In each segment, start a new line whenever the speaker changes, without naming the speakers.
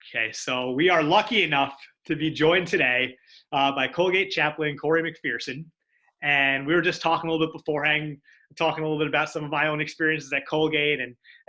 Okay, so we are lucky enough to be joined today by Colgate Chaplain Corey McPherson. And we were just talking a little bit beforehand, talking a little bit about some of my own experiences at Colgate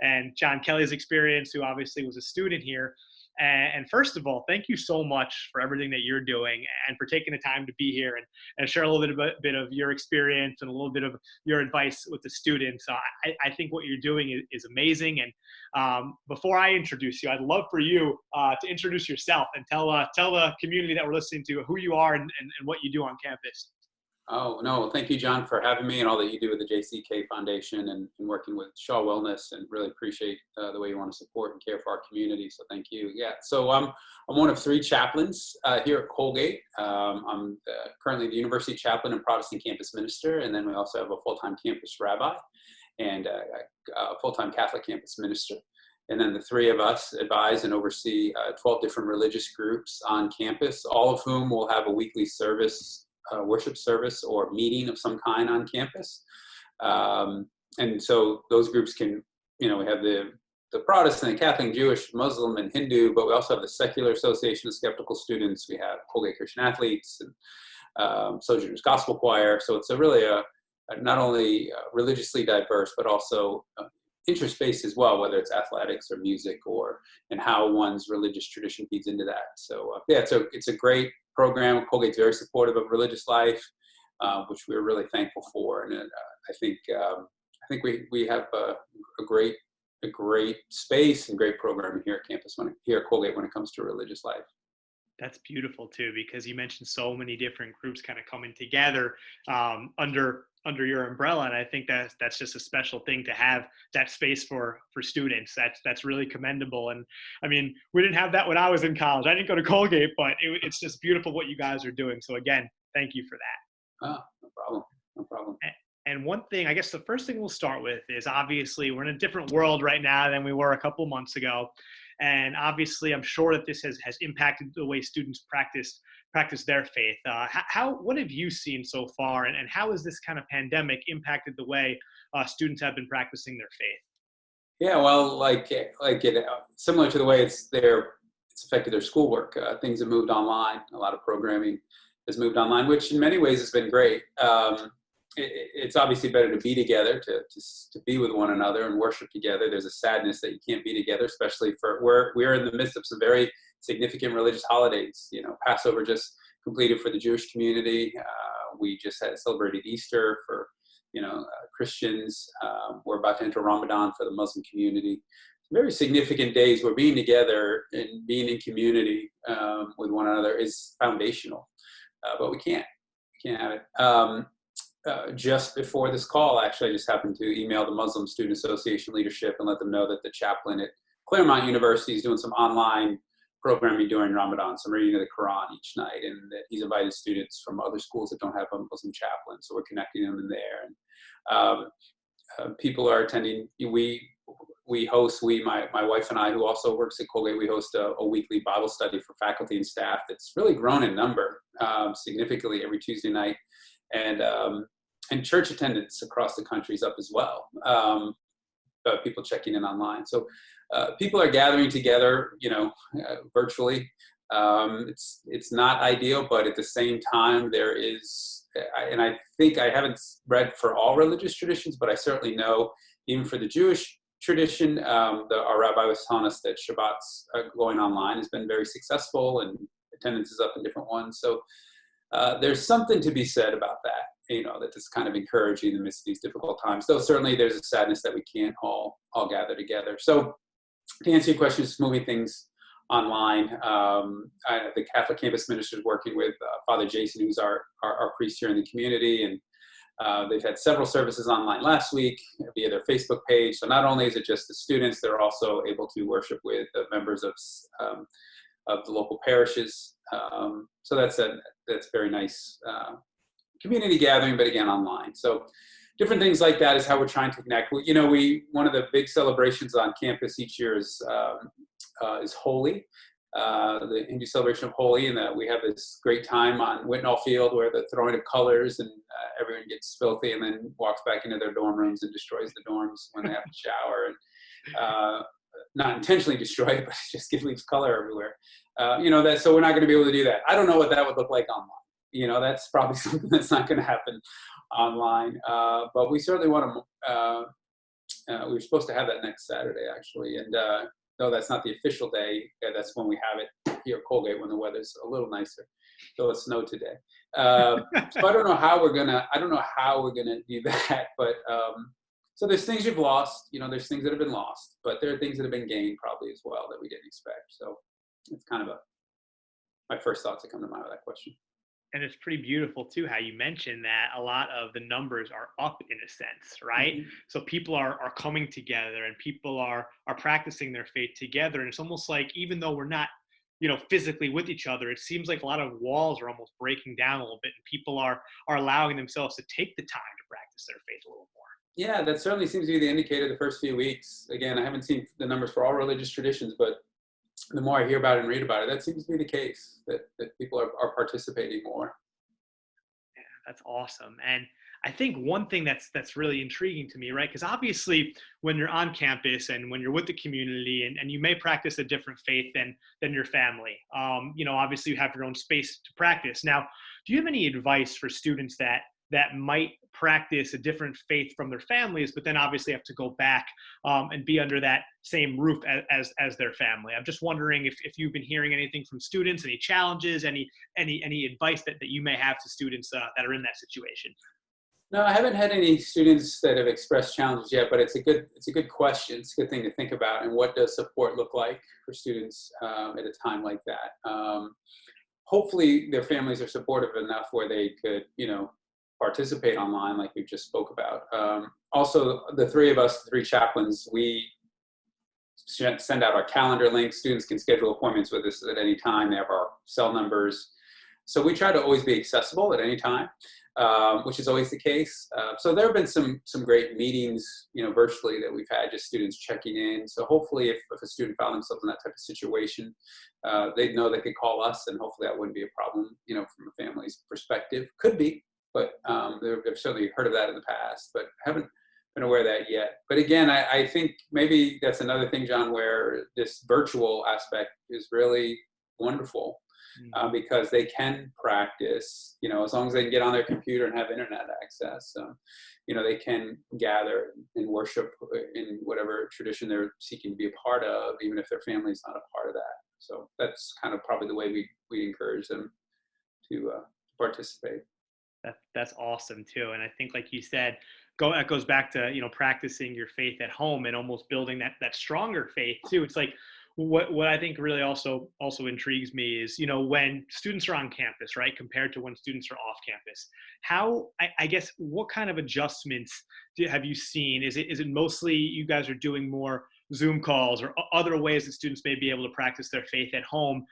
and John Kelly's experience, who obviously was a student here. And first of all, thank you so much for everything that you're doing and for taking the time to be here and share a little bit of your experience and a little bit of your advice with the students. I think what you're doing is amazing. And before I introduce you, I'd love for you to introduce yourself and tell the community that we're listening to who you are and what you do on campus.
Oh, no. Thank you, John, for having me and all that you do with the JCK Foundation and working with Shaw Wellness, and really appreciate the way you want to support and care for our community. So thank you. Yeah. So I'm one of three chaplains here at Colgate. I'm currently the University Chaplain and Protestant Campus Minister, and then we also have a full-time campus rabbi and a full-time Catholic campus minister. And then the three of us advise and oversee 12 different religious groups on campus, all of whom will have a weekly service, worship service or meeting of some kind on campus. And so those groups can, we have the Protestant, Catholic, Jewish, Muslim, and Hindu, but we also have the Secular Association of Skeptical Students. We have Colgate Christian Athletes and Sojourners Gospel Choir. So it's really not only religiously diverse, but also interest-based as well, whether it's athletics or music and how one's religious tradition feeds into that. So it's a great program. Colgate's very supportive of religious life, which we're really thankful for. And I think we have a great space and great programming here at campus, here at Colgate when it comes to religious life.
That's beautiful too, because you mentioned so many different groups kind of coming together under your umbrella, and I think that's just a special thing to have that space for students. That's really commendable. And I mean, we didn't have that when I was in college. I didn't go to Colgate, but it's just beautiful what you guys are doing. So again, thank you for that.
Oh, no problem.
And one thing, I guess the first thing we'll start with is, obviously we're in a different world right now than we were a couple months ago. And obviously, I'm sure that this has impacted the way students practice their faith. What have you seen so far, and how has this kind of pandemic impacted the way students have been practicing their faith?
Yeah, well, similar to the way it's affected their schoolwork. Things have moved online. A lot of programming has moved online, which in many ways has been great. It's obviously better to be together, to be with one another and worship together. There's a sadness that you can't be together, especially we're in the midst of some very significant religious holidays. Passover just completed for the Jewish community. We just had celebrated Easter for Christians. We're about to enter Ramadan for the Muslim community. Very significant days where being together and being in community with one another is foundational. But we can't have it. Just before this call, actually, I just happened to email the Muslim Student Association leadership and let them know that the chaplain at Claremont University is doing some online programming during Ramadan, some reading of the Quran each night, and that he's invited students from other schools that don't have a Muslim chaplain, so we're connecting them in there. And people are attending. My wife and I, who also works at Colgate, we host a weekly Bible study for faculty and staff that's really grown in number significantly every Tuesday night. And church attendance across the country is up as well. People checking in online. So people are gathering together, virtually. It's not ideal, but at the same time, there is, and I think I haven't read for all religious traditions, but I certainly know even for the Jewish tradition, our rabbi was telling us that Shabbat's going online has been very successful, and attendance is up in different ones. So there's something to be said about that, that is kind of encouraging in the midst of these difficult times. Though certainly there's a sadness that we can't all gather together. So to answer your question, just moving things online. The Catholic campus minister is working with Father Jason, who's our priest here in the community, and they've had several services online last week via their Facebook page. So not only is it just the students, they're also able to worship with the members of the local parishes. So that's very nice community gathering, but again, online. So different things like that is how we're trying to connect. One of the big celebrations on campus each year is Holi, the Hindu celebration of Holi, and that we have this great time on Whitnall Field where the throwing of colors and everyone gets filthy and then walks back into their dorm rooms and destroys the dorms when they have to shower. And not intentionally destroy it, but just leaves color everywhere. So we're not going to be able to do that. I don't know what that would look like online. That's probably something that's not going to happen online. But we certainly want to. We were supposed to have that next Saturday, actually, and no, that's not the official day. That's when we have it here at Colgate when the weather's a little nicer. So it snowed today. So I don't know how we're gonna do that, but so there's things you've lost. There's things that have been lost, but there are things that have been gained probably as well that we didn't expect. So it's kind of my first thoughts that come to mind with that question.
And it's pretty beautiful too how you mentioned that a lot of the numbers are up in a sense, right?
Mm-hmm.
So people are coming together and people are practicing their faith together. And it's almost like even though we're not, physically with each other, it seems like a lot of walls are almost breaking down a little bit, and people are allowing themselves to take the time to practice their faith a little more.
Yeah, that certainly seems to be the indicator the first few weeks. Again, I haven't seen the numbers for all religious traditions, but the more I hear about it and read about it, that seems to be the case, that people are participating more.
Yeah, that's awesome. And I think one thing that's really intriguing to me, right? Because obviously when you're on campus and when you're with the community and you may practice a different faith than your family, obviously you have your own space to practice. Now, do you have any advice for students that might practice a different faith from their families, but then obviously have to go back and be under that same roof as their family? I'm just wondering if you've been hearing anything from students, any challenges, any advice that you may have to students that are in that situation.
No, I haven't had any students that have expressed challenges yet, but it's a good question. It's a good thing to think about. And what does support look like for students at a time like that? Hopefully their families are supportive enough where they could, participate online like we just spoke about. Also, the three chaplains, we send out our calendar links. Students can schedule appointments with us at any time. They have our cell numbers. So we try to always be accessible at any time, which is always the case. So there have been some great meetings, virtually that we've had, just students checking in. So hopefully if a student found themselves in that type of situation, they'd know they could call us, and hopefully that wouldn't be a problem, from a family's perspective. Could be, but I've certainly heard of that in the past, but haven't been aware of that yet. But again, I think maybe that's another thing, John, where this virtual aspect is really wonderful. Because they can practice, as long as they can get on their computer and have internet access, they can gather and worship in whatever tradition they're seeking to be a part of, even if their family's not a part of that. So that's kind of probably the way we encourage them to participate.
That's awesome too. And I think, like you said, that goes back to, practicing your faith at home and almost building that stronger faith too. It's like, what I think really also intrigues me is, when students are on campus, right, compared to when students are off campus, how, I guess, what kind of adjustments have you seen? Is it mostly you guys are doing more Zoom calls or other ways that students may be able to practice their faith at home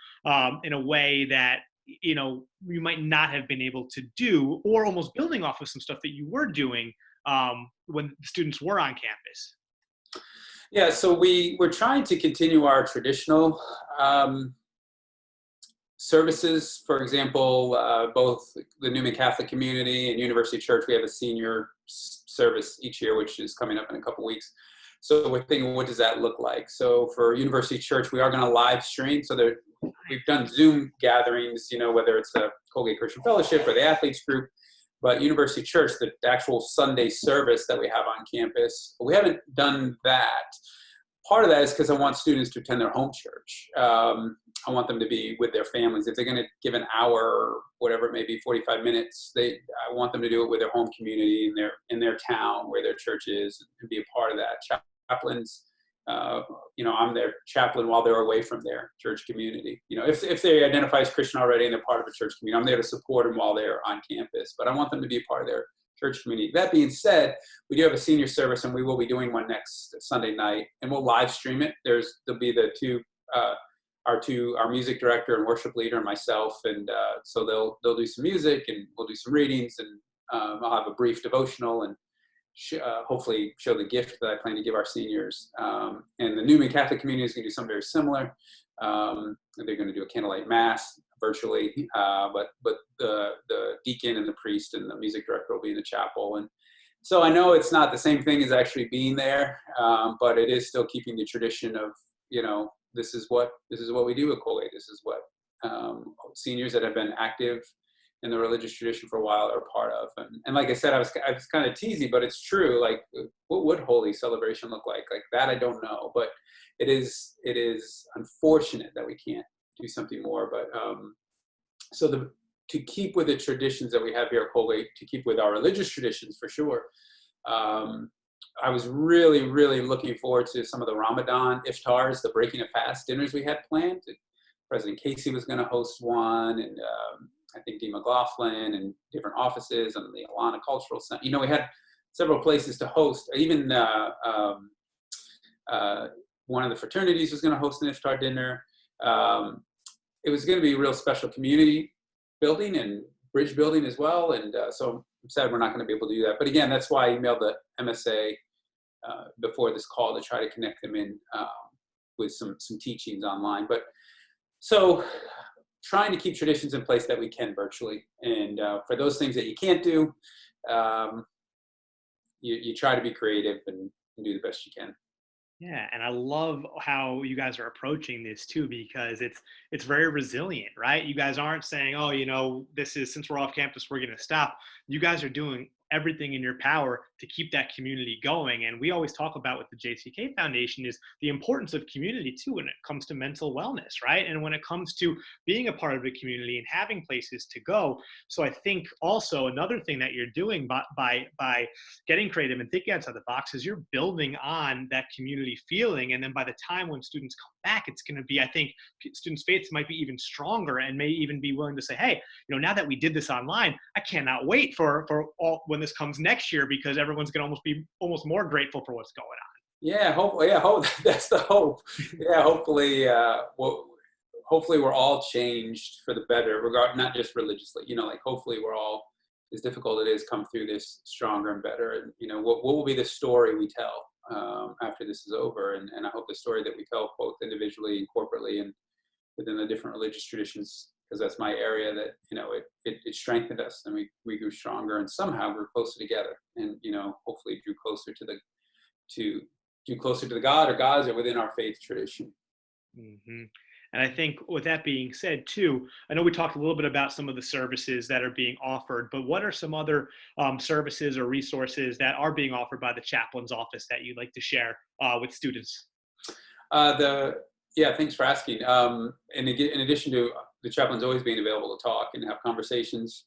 in a way that, you might not have been able to do, or almost building off of some stuff that you were doing when students were on campus?
Yeah, so we're trying to continue our traditional services. For example, both the Newman Catholic community and University Church, we have a senior service each year, which is coming up in a couple weeks. So we're thinking, what does that look like? So for University Church, we are going to live stream. So we've done Zoom gatherings, whether it's the Colgate Christian Fellowship or the athletes group. But University Church, the actual Sunday service that we have on campus, we haven't done that. Part of that is because I want students to attend their home church. I want them to be with their families. If they're going to give an hour, or whatever it may be, 45 minutes, I want them to do it with their home community in their town where their church is, and be a part of that. Chaplains, I'm their chaplain while they're away from their church community. If they identify as Christian already and they're part of a church community, I'm there to support them while they're on campus. But I want them to be a part of their church community. That being said, we do have a senior service, and we will be doing one next Sunday night, and we'll live stream it. There'll be the two, our music director and worship leader and myself, and so they'll do some music, and we'll do some readings, and I'll have a brief devotional, and hopefully show the gift that I plan to give our seniors. And the Newman Catholic community is going to do something very similar. They're going to do a candlelight mass virtually, but the deacon and the priest and the music director will be in the chapel. And so I know it's not the same thing as actually being there, but it is still keeping the tradition of this is what we do at Colgate. This is what seniors that have been active in the religious tradition for a while are part of. And like I said, I was kind of teasy, but it's true. Like, what would holy celebration look like? Like that, I don't know, but it is unfortunate that we can't do something more. But to keep with the traditions that we have here at Colgate, to keep with our religious traditions for sure. I was really, really looking forward to some of the Ramadan iftars, the breaking of fast dinners we had planned. President Casey was going to host one, and I think Dee McLaughlin, and different offices, and the Alana Cultural Center. We had several places to host. Even one of the fraternities was going to host an iftar dinner. It was going to be a real special community building and bridge building as well. And so I'm sad we're not going to be able to do that. But again, that's why I emailed the MSA before this call to try to connect them in with some teachings online. But so trying to keep traditions in place that we can virtually. And for those things that you can't do, you try to be creative and do the best you can.
Yeah, and I love how you guys are approaching this too, because it's very resilient, right? You guys aren't saying, oh, this is, since we're off campus, we're going to stop. You guys are doing everything in your power to keep that community going. And we always talk about with the JCK Foundation is the importance of community too when it comes to mental wellness, right? And when it comes to being a part of the community and having places to go. So I think also another thing that you're doing by getting creative and thinking outside the box is you're building on that community feeling. And then by the time when students come back, it's going to be, I think, students' faiths might be even stronger and may even be willing to say, hey, now that we did this online, I cannot wait for all when this comes next year, because everyone's going to be almost more grateful for what's going on.
Yeah, hopefully, that's the hope. Yeah, hopefully, hopefully we're all changed for the better, not just religiously. Hopefully we're all, as difficult it is, come through this stronger and better. And what will be the story we tell after this is over? And I hope the story that we tell, both individually and corporately, and within the different religious traditions, because that's my area, that it strengthened us, and we grew stronger, and somehow we're closer together, and hopefully drew closer to the God or gods that are within our faith tradition.
Mm-hmm. And I think with that being said too, I know we talked a little bit about some of the services that are being offered, but what are some other services or resources that are being offered by the chaplain's office that you'd like to share with students?
Yeah, thanks for asking. In addition to the chaplains always being available to talk and have conversations,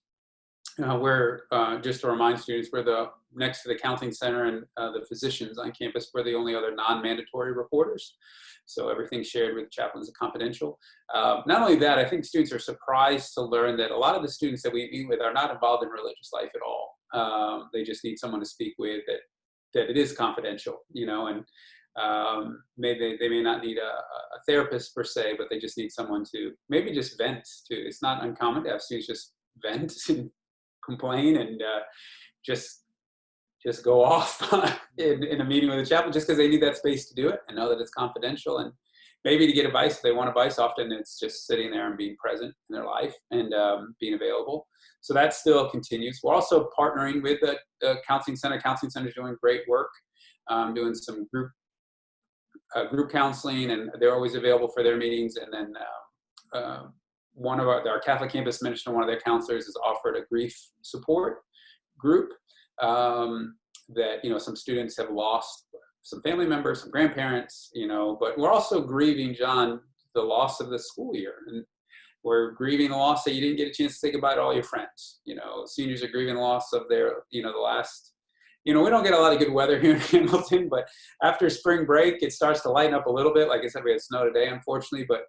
we're, just to remind students, we're next to the counseling center and the physicians on campus, we're the only other non-mandatory reporters. So everything's shared with chaplains is confidential. Not only that, I think students are surprised to learn that a lot of the students that we meet with are not involved in religious life at all. They just need someone to speak with that it is confidential, and maybe they may not need a therapist per se, but they just need someone to maybe just vent to. It's not uncommon to have students just vent and complain and just go off in a meeting with a chaplain, just because they need that space to do it and know that it's confidential. And maybe to get advice, if they want advice, often it's just sitting there and being present in their life and being available. So that still continues. We're also partnering with the counseling center. Counseling center is doing great work, doing some group counseling, and they're always available for their meetings. And then one of our Catholic campus minister, one of their counselors, has offered a grief support group that some students have lost some family members, some grandparents, but we're also grieving, John, the loss of the school year, and we're grieving the loss that you didn't get a chance to say goodbye to all your friends. Seniors are grieving the loss of their the last. We don't get a lot of good weather here in Hamilton, but after spring break, it starts to lighten up a little bit. Like I said, we had snow today, unfortunately, but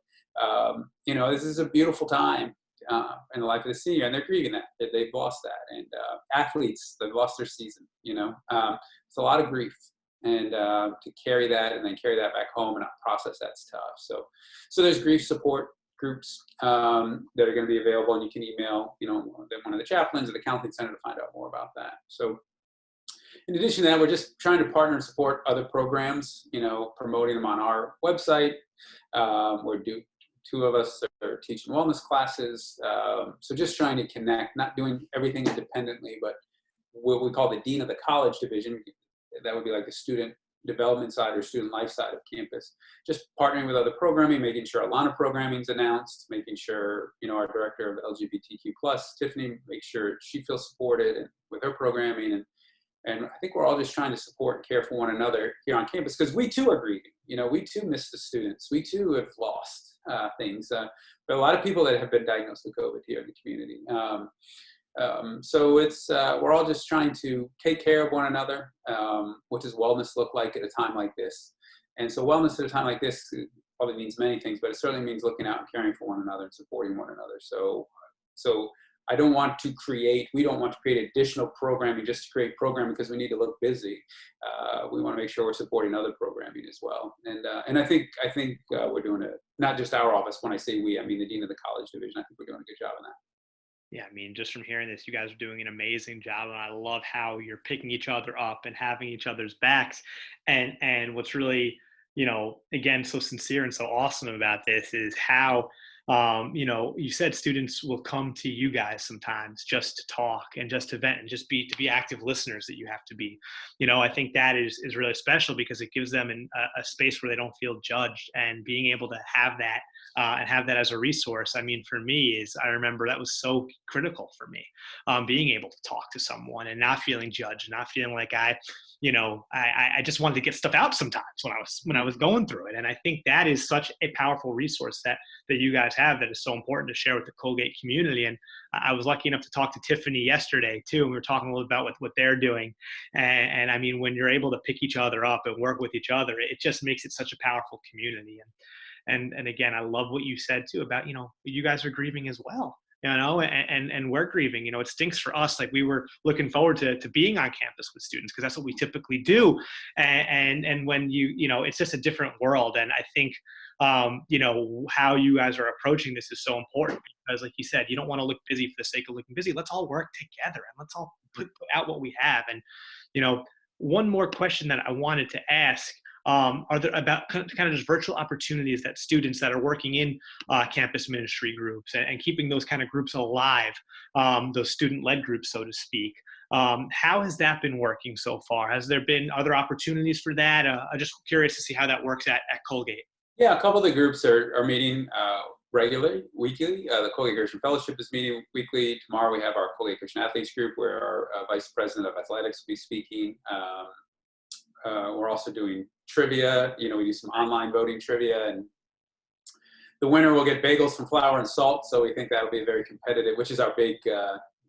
this is a beautiful time in the life of the senior, and they're grieving that they've lost that. And athletes, they've lost their season. It's a lot of grief, and to carry that and then carry that back home and not process that's tough. So there's grief support groups that are going to be available, and you can email one of the chaplains or the counseling center to find out more about that. So in addition to that, we're just trying to partner and support other programs, promoting them on our website. We're two of us are teaching wellness classes. So just trying to connect, not doing everything independently, but what we call the Dean of the College Division. That would be like the student development side or student life side of campus, just partnering with other programming, making sure Alana programming is announced, making sure, our director of LGBTQ+, Tiffany, make sure she feels supported and with her programming. And I think we're all just trying to support and care for one another here on campus, because we too are grieving. We too miss the students. We too have lost things. But a lot of people that have been diagnosed with COVID here in the community. So it's we're all just trying to take care of one another. What does wellness look like at a time like this? And so wellness at a time like this probably means many things, but it certainly means looking out and caring for one another and supporting one another. So we don't want to create additional programming just to create programming because we need to look busy. We want to make sure we're supporting other programming as well. And I think we're doing it, not just our office. When I say we, I mean the dean of the college division. I think we're doing a good job on that.
Yeah, I mean, just from hearing this, you guys are doing an amazing job, and I love how you're picking each other up and having each other's backs. And what's really, again, so sincere and so awesome about this is how, you said students will come to you guys sometimes just to talk and just to vent and just to be active listeners that you have to be. I think that is really special because it gives them a space where they don't feel judged, and being able to have that and have that as a resource. I mean, for me, I remember that was so critical for me, being able to talk to someone and not feeling judged, not feeling like I just wanted to get stuff out sometimes when I was going through it. And I think that is such a powerful resource that you guys have that is so important to share with the Colgate community. And I was lucky enough to talk to Tiffany yesterday too, and we were talking a little about what they're doing. And I mean, when you're able to pick each other up and work with each other, it just makes it such a powerful community. And again, I love what you said too about, you guys are grieving as well, and we're grieving. It stinks for us. Like, we were looking forward to being on campus with students because that's what we typically do. And when it's just a different world. And I think, how you guys are approaching this is so important because, like you said, you don't want to look busy for the sake of looking busy. Let's all work together and let's all put out what we have. And, one more question that I wanted to ask, are there about kind of just virtual opportunities that students that are working in campus ministry groups and keeping those kind of groups alive, those student-led groups, so to speak. How has that been working so far? Are there opportunities for that? I'm just curious to see how that works at Colgate.
Yeah, a couple of the groups are meeting regularly, weekly. The Colgate Christian Fellowship is meeting weekly. Tomorrow we have our Colgate Christian Athletes group where our Vice President of Athletics will be speaking. We're also doing trivia. We do some online voting trivia, and the winner will get bagels from Flour and Salt. So we think that'll be very competitive, which is our big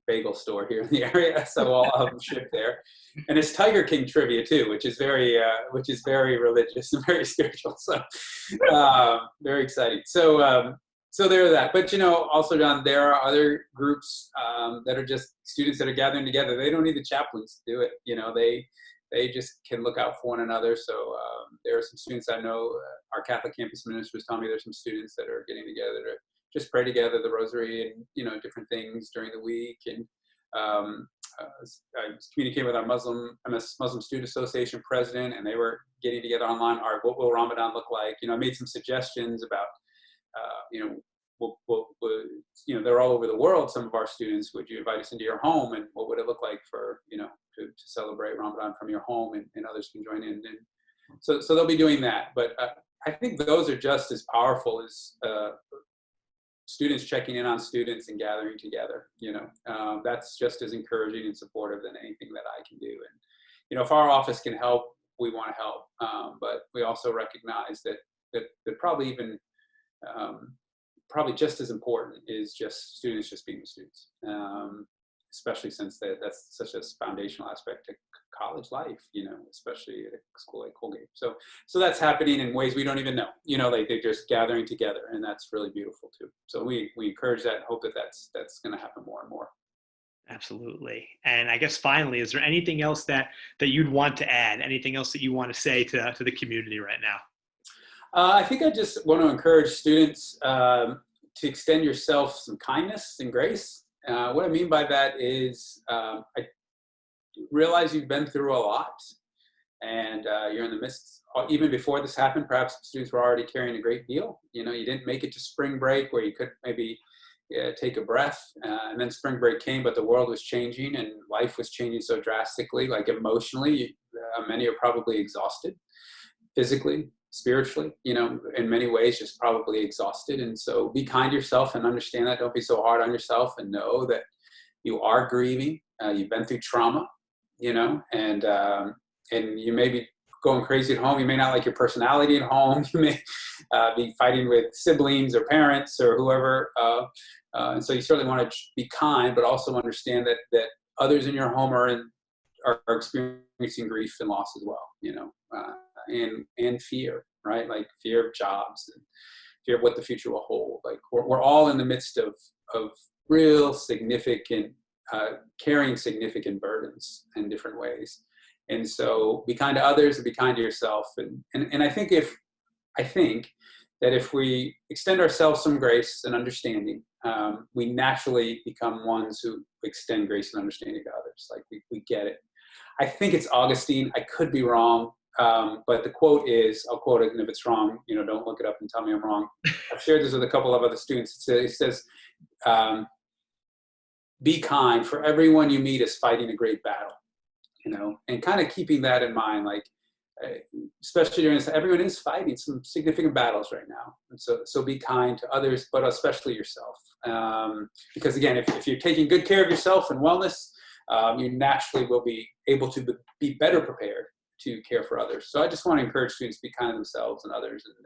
bagel store here in the area. So we'll have them shipped there. And it's Tiger King trivia too, which is very religious and very spiritual. So very exciting. So there's that. But also, John, there are other groups that are just students that are gathering together. They don't need the chaplains to do it. They just can look out for one another. So there are some students I know, our Catholic campus minister was telling me there's some students that are getting together to just pray together, the rosary and, different things during the week. And I was communicating with our Muslim Student Association president, and they were getting together online. All right, what will Ramadan look like? I made some suggestions about, they're all over the world, some of our students. Would you invite us into your home, and what would it look like for, to celebrate Ramadan from your home, and others can join in. And so they'll be doing that. But I think those are just as powerful as students checking in on students and gathering together. That's just as encouraging and supportive than anything that I can do. And, if our office can help, we want to help. But we also recognize that probably even, probably just as important is just students just being students. Especially since that's such a foundational aspect to college life, especially at a school like Colgate. So that's happening in ways we don't even know. They're just gathering together, and that's really beautiful too. So we encourage that and hope that that's going to happen more and more.
Absolutely. And I guess finally, is there anything else that you'd want to add? Anything else that you want to say to the community right now?
I think I just want to encourage students to extend yourself some kindness and grace. What I mean by that is I realize you've been through a lot, and you're in the midst, even before this happened, perhaps students were already carrying a great deal. You didn't make it to spring break where you could maybe take a breath. And then spring break came, but the world was changing and life was changing so drastically, like emotionally. Many are probably exhausted, physically, spiritually, in many ways, just probably exhausted. And so be kind to yourself and understand that. Don't be so hard on yourself, and know that you are grieving. You've been through trauma, and you may be going crazy at home. You may not like your personality at home. You may be fighting with siblings or parents or whoever. And so you certainly want to be kind, but also understand that others in your home are experiencing grief and loss as well, and fear, right? Like fear of jobs and fear of what the future will hold. Like we're all in the midst of real significant, carrying significant burdens in different ways. And so be kind to others and be kind to yourself. And I think that if we extend ourselves some grace and understanding, we naturally become ones who extend grace and understanding to others. Like we get it. I think it's Augustine. I could be wrong. But the quote is, I'll quote it, and if it's wrong, don't look it up and tell me I'm wrong. I've shared this with a couple of other students. It says, be kind, for everyone you meet is fighting a great battle, and kind of keeping that in mind, like, especially during this, everyone is fighting some significant battles right now. And so be kind to others, but especially yourself. Because again, if you're taking good care of yourself and wellness, you naturally will be able to be better prepared to care for others. So I just want to encourage students to be kind to themselves and others, and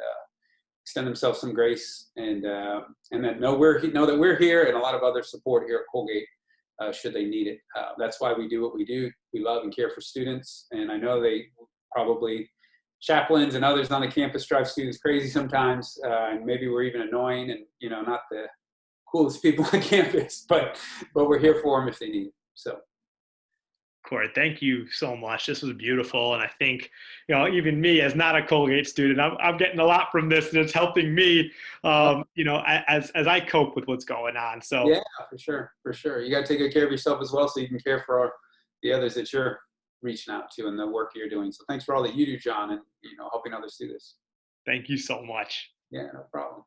extend themselves some grace, and then know that we're here, and a lot of other support here at Colgate should they need it. That's why we do what we do. We love and care for students, and I know they probably, chaplains and others on the campus, drive students crazy sometimes, and maybe we're even annoying and not the coolest people on campus, but we're here for them if they need it. So.
Corey, thank you so much. This was beautiful. And I think, even me as not a Colgate student, I'm getting a lot from this, and it's helping me, as I cope with what's going on. So
yeah, for sure. You got to take good care of yourself as well, so you can care for the others that you're reaching out to and the work you're doing. So thanks for all that you do, John, and, helping others do this.
Thank you so much.
Yeah, no problem.